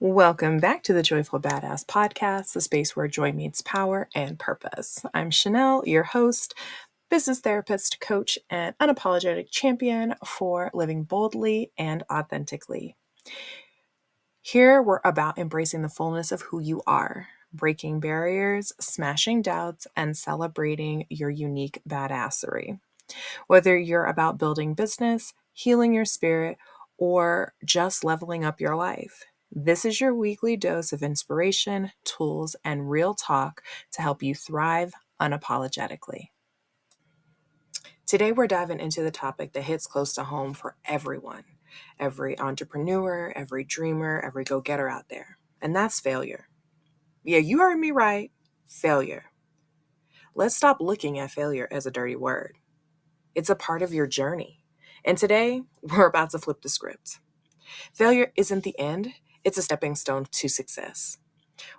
Welcome back to the Joyful Badass Podcast, the space where joy meets power and purpose. I'm Chanel, your host, business therapist, coach, and unapologetic champion for living boldly and authentically. Here, we're about embracing the fullness of who you are, breaking barriers, smashing doubts, and celebrating your unique badassery. Whether you're about building business, healing your spirit, or just leveling up your life, this is your weekly dose of inspiration, tools, and real talk to help you thrive unapologetically. Today, we're diving into the topic that hits close to home for everyone, every entrepreneur, every dreamer, every go-getter out there, and that's failure. Yeah, you heard me right, failure. Let's stop looking at failure as a dirty word. It's a part of your journey. And today, we're about to flip the script. Failure isn't the end, it's a stepping stone to success.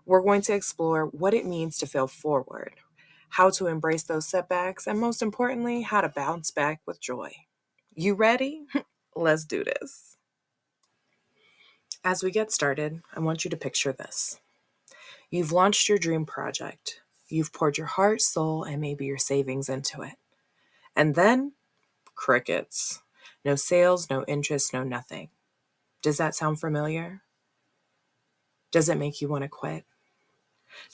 We're going to explore what it means to fail forward, how to embrace those setbacks, and most importantly, how to bounce back with joy. You ready? Let's do this. As we get started, I want you to picture this. You've launched your dream project. You've poured your heart, soul, and maybe your savings into it. And then, crickets. No sales, no interest, no nothing. Does that sound familiar? Does it make you want to quit?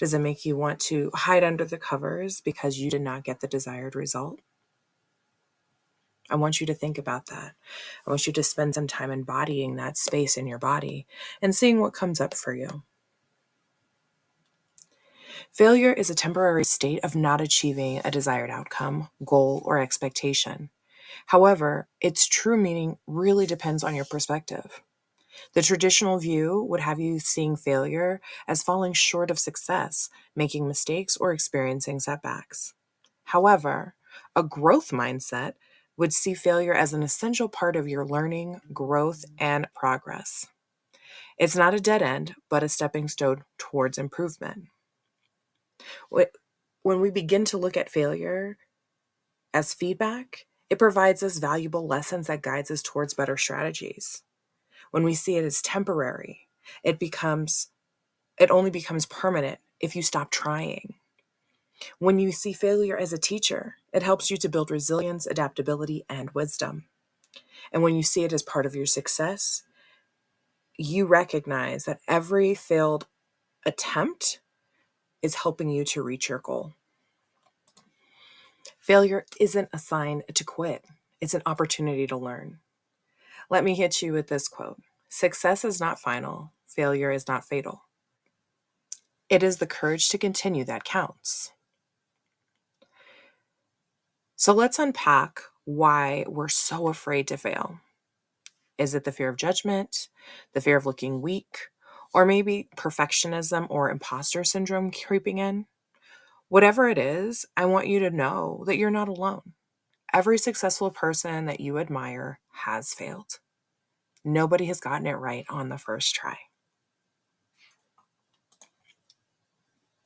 Does it make you want to hide under the covers because you did not get the desired result? I want you to think about that. I want you to spend some time embodying that space in your body and seeing what comes up for you. Failure is a temporary state of not achieving a desired outcome, goal, or expectation. However, its true meaning really depends on your perspective. The traditional view would have you seeing failure as falling short of success, making mistakes, or experiencing setbacks. However, a growth mindset would see failure as an essential part of your learning, growth, and progress. It's not a dead end, but a stepping stone towards improvement. When we begin to look at failure as feedback, it provides us valuable lessons that guides us towards better strategies. When we see it as temporary, it only becomes permanent if you stop trying. When you see failure as a teacher, it helps you to build resilience, adaptability, and wisdom. And when you see it as part of your success, you recognize that every failed attempt is helping you to reach your goal. Failure isn't a sign to quit. It's an opportunity to learn. Let me hit you with this quote. Success is not final. Failure is not fatal. It is the courage to continue that counts. So let's unpack why we're so afraid to fail. Is it the fear of judgment, the fear of looking weak, or maybe perfectionism or imposter syndrome creeping in? Whatever it is, I want you to know that you're not alone. Every successful person that you admire has failed. Nobody has gotten it right on the first try.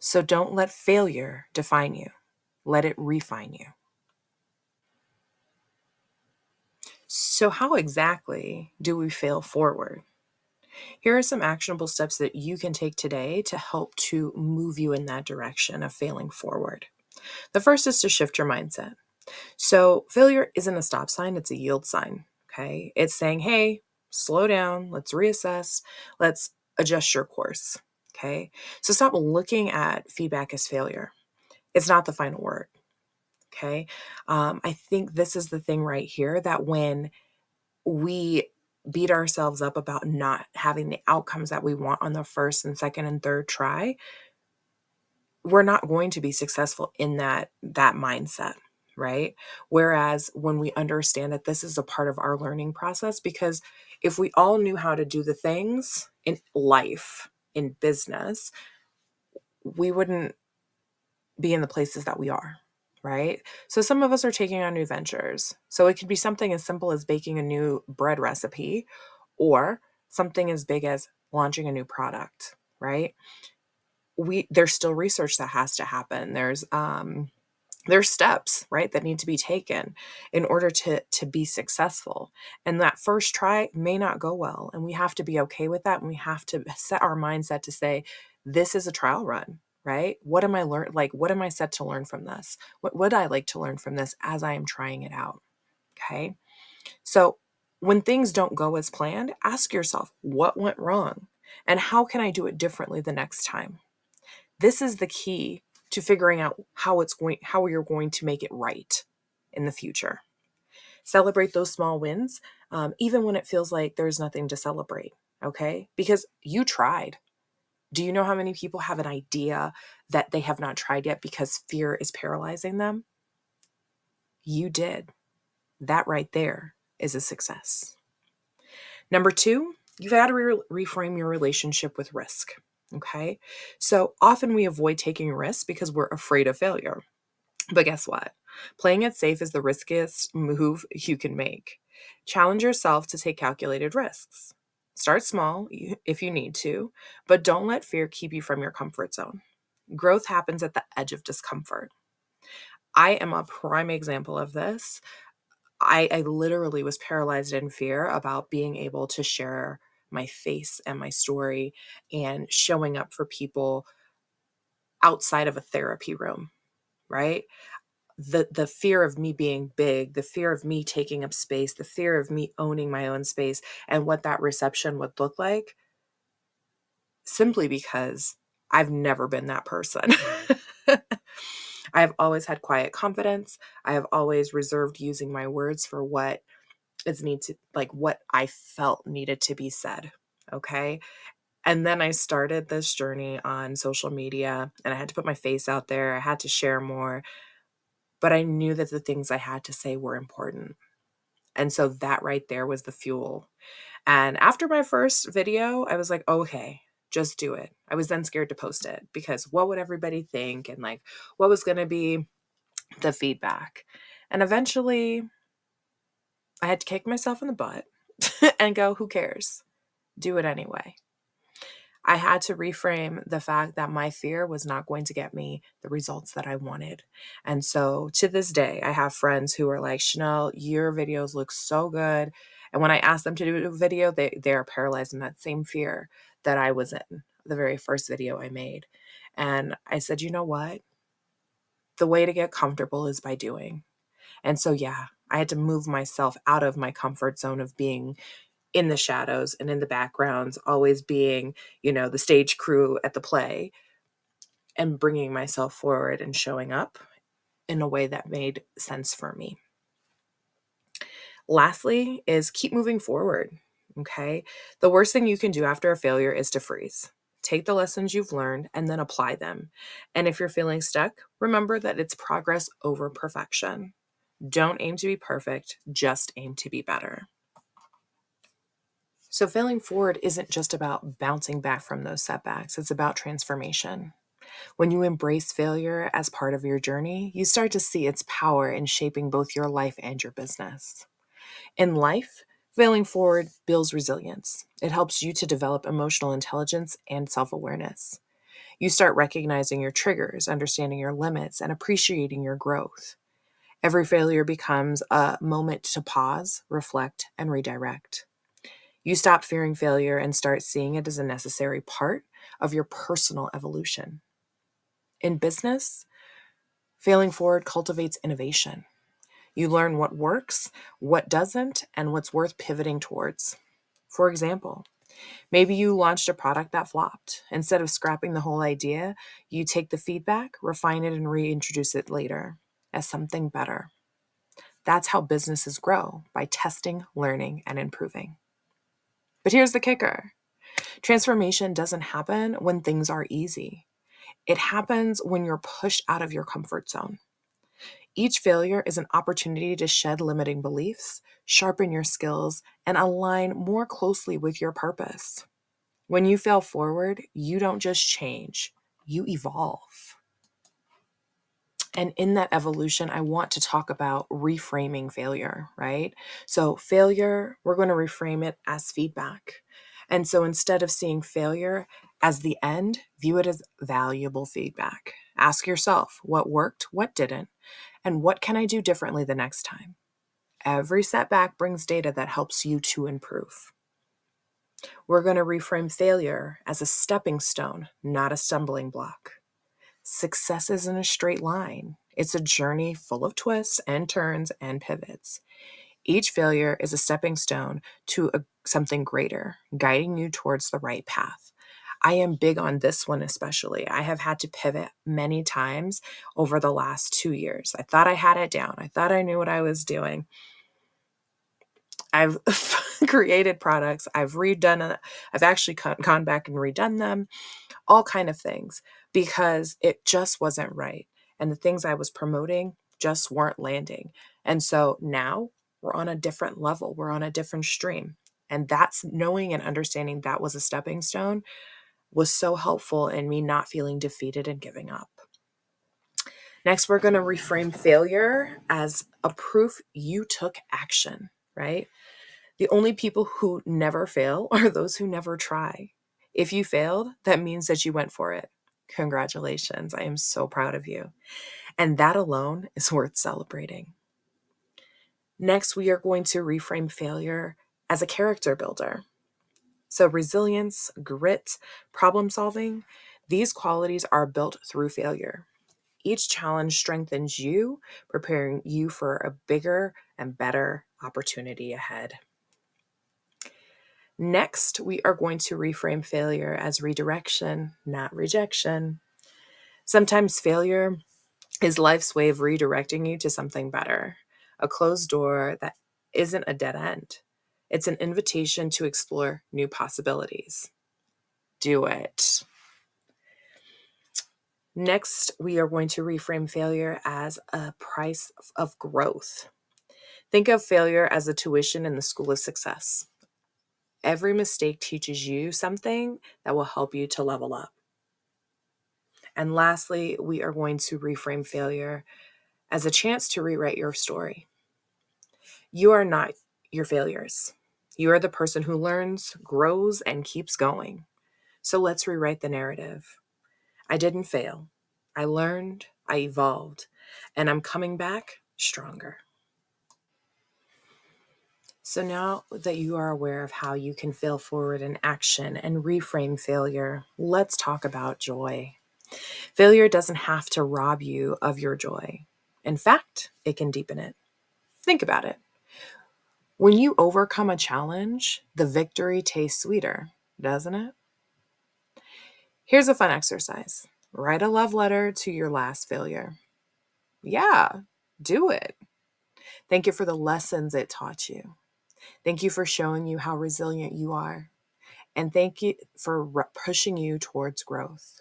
So don't let failure define you. Let it refine you. So how exactly do we fail forward? Here are some actionable steps that you can take today to help to move you in that direction of failing forward. The first is to shift your mindset. So failure isn't a stop sign, it's a yield sign. Okay. It's saying, hey, slow down, let's reassess, let's adjust your course. Okay. So stop looking at feedback as failure. It's not the final word. Okay. I think this is the thing right here that when we beat ourselves up about not having the outcomes that we want on the first and second and third try, we're not going to be successful in that mindset, right? Whereas when we understand that this is a part of our learning process, because if we all knew how to do the things in life, in business, we wouldn't be in the places that we are, right? So some of us are taking on new ventures. So it could be something as simple as baking a new bread recipe or something as big as launching a new product, right? There's still research that has to happen. There's There's steps, right, that need to be taken in order to be successful. And that first try may not go well. And we have to be okay with that. And we have to set our mindset to say, this is a trial run, right? What am I what am I set to learn from this? What would I like to learn from this as I am trying it out? Okay. So when things don't go as planned, ask yourself, what went wrong? And how can I do it differently the next time? This is the key to figuring out how you're going to make it right in the future. Celebrate those small wins, even when it feels like there's nothing to celebrate. Okay, because you tried. Do you know how many people have an idea that they have not tried yet because fear is paralyzing them? You did. That right there is a success. Number two, you've got to reframe your relationship with risk. Okay. So often we avoid taking risks because we're afraid of failure. But guess what? Playing it safe is the riskiest move you can make. Challenge yourself to take calculated risks. Start small if you need to, but don't let fear keep you from your comfort zone. Growth happens at the edge of discomfort. I am a prime example of this. I literally was paralyzed in fear about being able to share my face and my story and showing up for people outside of a therapy room, right? The fear of me being big, the fear of me taking up space, the fear of me owning my own space and what that reception would look like, simply because I've never been that person. I have always had quiet confidence. I have always reserved using my words for what what I felt needed to be said. Okay. And then I started this journey on social media and I had to put my face out there. I had to share more, but I knew that the things I had to say were important. And so that right there was the fuel. And after my first video, I was like, okay, just do it. I was then scared to post it because what would everybody think? And like, what was going to be the feedback? And eventually I had to kick myself in the butt and go, who cares? Do it anyway. I had to reframe the fact that my fear was not going to get me the results that I wanted. And so to this day, I have friends who are like, Chanel, your videos look so good. And when I ask them to do a video, they are paralyzed in that same fear that I was in the very first video I made. And I said, you know what? The way to get comfortable is by doing. And so, yeah, I had to move myself out of my comfort zone of being in the shadows and in the backgrounds, always being, the stage crew at the play and bringing myself forward and showing up in a way that made sense for me. Lastly is keep moving forward. Okay. The worst thing you can do after a failure is to freeze. Take the lessons you've learned and then apply them. And if you're feeling stuck, remember that it's progress over perfection. Don't aim to be perfect, just aim to be better. So failing forward isn't just about bouncing back from those setbacks, it's about transformation. When you embrace failure as part of your journey, you start to see its power in shaping both your life and your business. In life, failing forward builds resilience. It helps you to develop emotional intelligence and self awareness. You start recognizing your triggers, understanding your limits, and appreciating your growth. Every failure becomes a moment to pause, reflect, and redirect. You stop fearing failure and start seeing it as a necessary part of your personal evolution. In business, failing forward cultivates innovation. You learn what works, what doesn't, and what's worth pivoting towards. For example, maybe you launched a product that flopped. Instead of scrapping the whole idea, you take the feedback, refine it, and reintroduce it later as something better. That's how businesses grow, by testing, learning, and improving. But here's the kicker. Transformation doesn't happen when things are easy. It happens when you're pushed out of your comfort zone. Each failure is an opportunity to shed limiting beliefs, sharpen your skills, and align more closely with your purpose. When you fail forward, you don't just change, you evolve. And in that evolution, I want to talk about reframing failure, right? So, failure, we're going to reframe it as feedback. And so, instead of seeing failure as the end, view it as valuable feedback. Ask yourself what worked, what didn't, And what can I do differently the next time? Every setback brings data that helps you to improve. We're going to reframe failure as a stepping stone, not a stumbling block. Success isn't a straight line. It's a journey full of twists and turns and pivots. Each failure is a stepping stone to something greater, guiding you towards the right path. I am big on this one especially. I have had to pivot many times over the last 2 years. I thought I had it down. I thought I knew what I was doing. I've created products. I've redone it. I've actually gone back and redone them, all kind of things, because it just wasn't right. And the things I was promoting just weren't landing. And so now we're on a different level. We're on a different stream. And that's knowing and understanding that was a stepping stone was so helpful in me not feeling defeated and giving up. Next, we're going to reframe failure as a proof you took action, right? The only people who never fail are those who never try. If you failed, that means that you went for it. Congratulations. I am so proud of you. And that alone is worth celebrating. Next, we are going to reframe failure as a character builder. So resilience, grit, problem solving, these qualities are built through failure. Each challenge strengthens you, preparing you for a bigger and better opportunity ahead. Next, we are going to reframe failure as redirection, not rejection. Sometimes failure is life's way of redirecting you to something better, a closed door that isn't a dead end. It's an invitation to explore new possibilities. Do it. Next, we are going to reframe failure as a price of growth. Think of failure as a tuition in the school of success. Every mistake teaches you something that will help you to level up. And lastly, we are going to reframe failure as a chance to rewrite your story. You are not your failures. You are the person who learns, grows, and keeps going. So let's rewrite the narrative. I didn't fail. I learned, I evolved, and I'm coming back stronger. So now that you are aware of how you can fail forward in action and reframe failure, let's talk about joy. Failure doesn't have to rob you of your joy. In fact, it can deepen it. Think about it. When you overcome a challenge, the victory tastes sweeter, doesn't it? Here's a fun exercise. Write a love letter to your last failure. Yeah, do it. Thank you for the lessons it taught you. Thank you for showing you how resilient you are. And thank you for pushing you towards growth.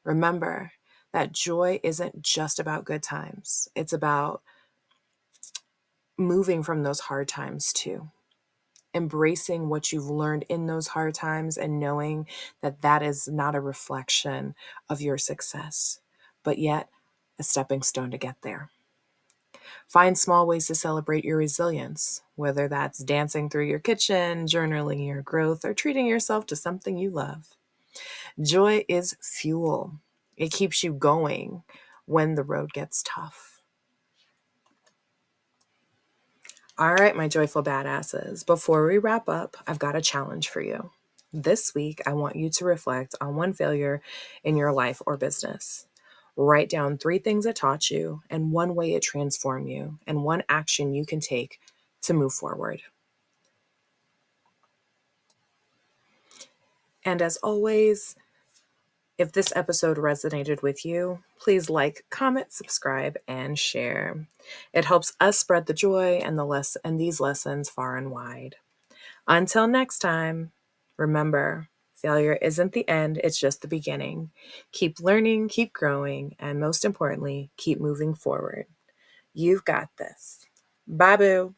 Remember that joy isn't just about good times. It's about moving from those hard times too. Embracing what you've learned in those hard times and knowing that that is not a reflection of your success, but yet a stepping stone to get there. Find small ways to celebrate your resilience, whether that's dancing through your kitchen, journaling your growth, or treating yourself to something you love. Joy is fuel. It keeps you going when the road gets tough. All right, my joyful badasses, before we wrap up, I've got a challenge for you. This week, I want you to reflect on one failure in your life or business. Write down 3 things it taught you and one way it transformed you and one action you can take to move forward. And as always, if this episode resonated with you, please like, comment, subscribe, and share. It helps us spread the joy and these lessons far and wide. Until next time, remember, failure isn't the end, it's just the beginning. Keep learning, keep growing, and most importantly, keep moving forward. You've got this. Bye, boo.